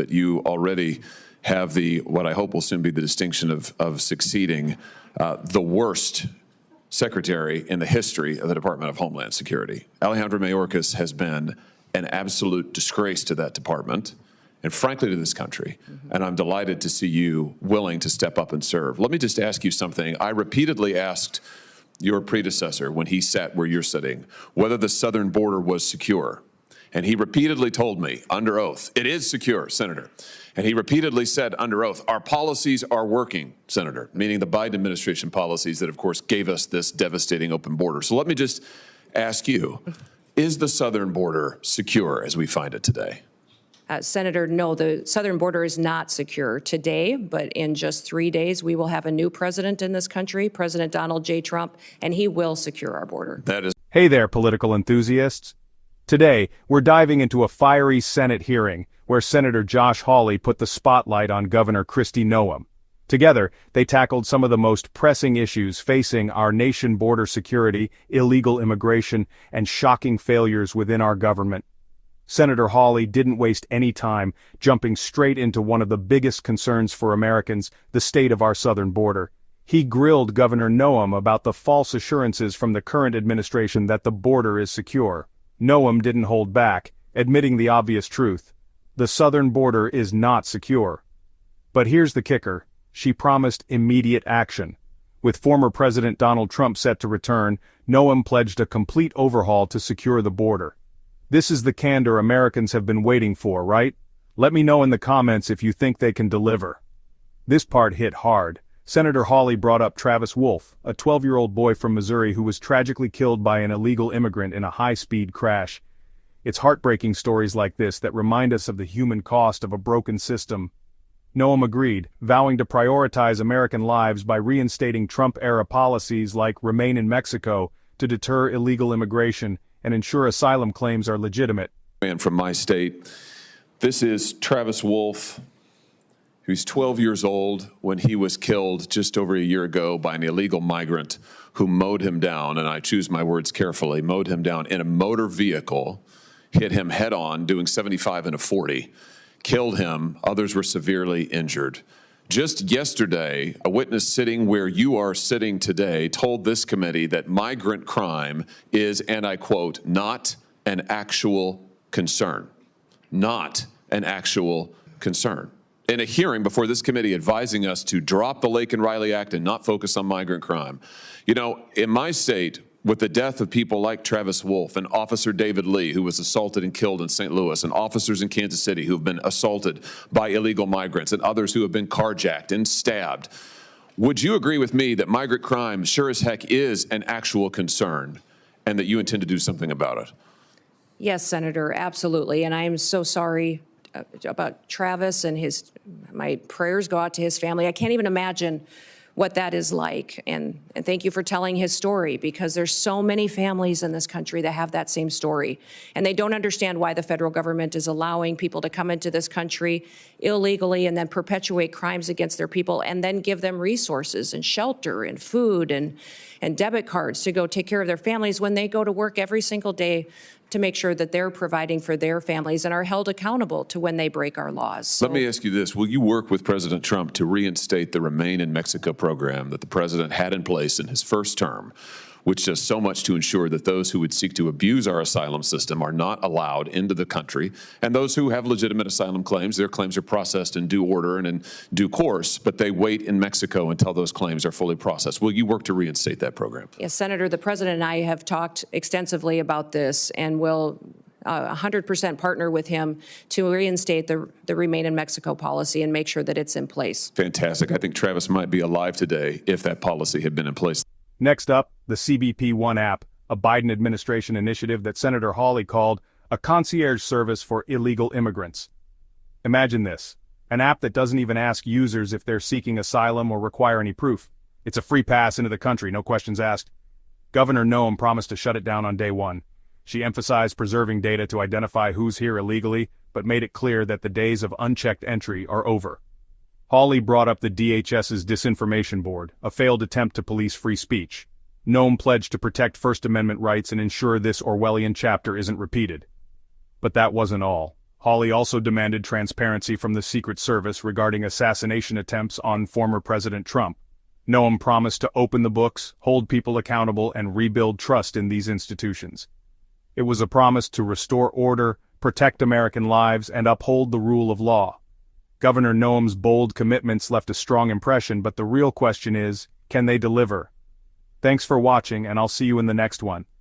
But you already have what I hope will soon be the distinction of succeeding the worst secretary in the history of the Department of Homeland Security. Alejandro Mayorkas has been an absolute disgrace to that department and frankly to this country. And I'm delighted to see you willing to step up and serve. Let me just ask you something. I repeatedly asked your predecessor when he sat where you're sitting whether the southern border was secure. And he repeatedly told me under oath, it is secure, Senator. And he repeatedly said under oath, our policies are working, Senator, meaning the Biden administration policies that, of course, gave us this devastating open border. So let me just ask you, is the southern border secure as we find it today? Senator, no, the southern border is not secure today, but in just 3 days, we will have a new president in this country, President Donald J. Trump, and he will secure our border. That is. Hey there, political enthusiasts. Today, we're diving into a fiery Senate hearing where Senator Josh Hawley put the spotlight on Governor Kristi Noem. Together, they tackled some of the most pressing issues facing our nation: border security, illegal immigration, and shocking failures within our government. Senator Hawley didn't waste any time, jumping straight into one of the biggest concerns for Americans, the state of our southern border. He grilled Governor Noem about the false assurances from the current administration that the border is secure. Noem didn't hold back, admitting the obvious truth. The southern border is not secure. But here's the kicker. She promised immediate action. With former President Donald Trump set to return, Noem pledged a complete overhaul to secure the border. This is the candor Americans have been waiting for, right? Let me know in the comments if you think they can deliver. This part hit hard. Senator Hawley brought up Travis Wolf, a 12-year-old boy from Missouri who was tragically killed by an illegal immigrant in a high-speed crash. It's heartbreaking stories like this that remind us of the human cost of a broken system. Noem agreed, vowing to prioritize American lives by reinstating Trump-era policies like Remain in Mexico to deter illegal immigration and ensure asylum claims are legitimate. And from my state, this is Travis Wolf. He was 12 years old when he was killed just over a year ago by an illegal migrant who mowed him down, and I choose my words carefully, mowed him down in a motor vehicle, hit him head on, doing 75 and a 40, killed him. Others were severely injured. Just yesterday, a witness sitting where you are sitting today told this committee that migrant crime is, and I quote, not an actual concern. Not an actual concern. In a hearing before this committee advising us to drop the Lake and Riley Act and not focus on migrant crime. You know, in my state, with the death of people like Travis Wolf and Officer David Lee, who was assaulted and killed in St. Louis, and officers in Kansas City who have been assaulted by illegal migrants, and others who have been carjacked and stabbed, would you agree with me that migrant crime sure as heck is an actual concern and that you intend to do something about it? Yes, Senator, absolutely. And I am so sorry about Travis and my prayers go out to his family. I can't even imagine what that is like. And thank you for telling his story, because there's so many families in this country that have that same story. And they don't understand why the federal government is allowing people to come into this country illegally and then perpetuate crimes against their people and then give them resources and shelter and food and debit cards to go take care of their families when they go to work every single day to make sure that they're providing for their families and are held accountable to when they break our laws. So, let me ask you this. Will you work with President Trump to reinstate the Remain in Mexico program that the president had in place in his first term, which does so much to ensure that those who would seek to abuse our asylum system are not allowed into the country, and those who have legitimate asylum claims, their claims are processed in due order and in due course, but they wait in Mexico until those claims are fully processed. Will you work to reinstate that program? yes, Senator, the president and I have talked extensively about this and will 100% partner with him to reinstate the Remain in Mexico policy and make sure that it's in place. Fantastic. I think Travis might be alive today if that policy had been in place. Next up, the CBP One app, a Biden administration initiative that Senator Hawley called a concierge service for illegal immigrants. Imagine this, an app that doesn't even ask users if they're seeking asylum or require any proof. It's a free pass into the country, no questions asked. Governor Noem promised to shut it down on day one. She emphasized preserving data to identify who's here illegally, but made it clear that the days of unchecked entry are over. Hawley brought up the DHS's disinformation board, a failed attempt to police free speech. Noem pledged to protect First Amendment rights and ensure this Orwellian chapter isn't repeated. But that wasn't all. Hawley also demanded transparency from the Secret Service regarding assassination attempts on former President Trump. Noem promised to open the books, hold people accountable, and rebuild trust in these institutions. It was a promise to restore order, protect American lives, and uphold the rule of law. Governor Noem's bold commitments left a strong impression, but the real question is, can they deliver? Thanks for watching, and I'll see you in the next one.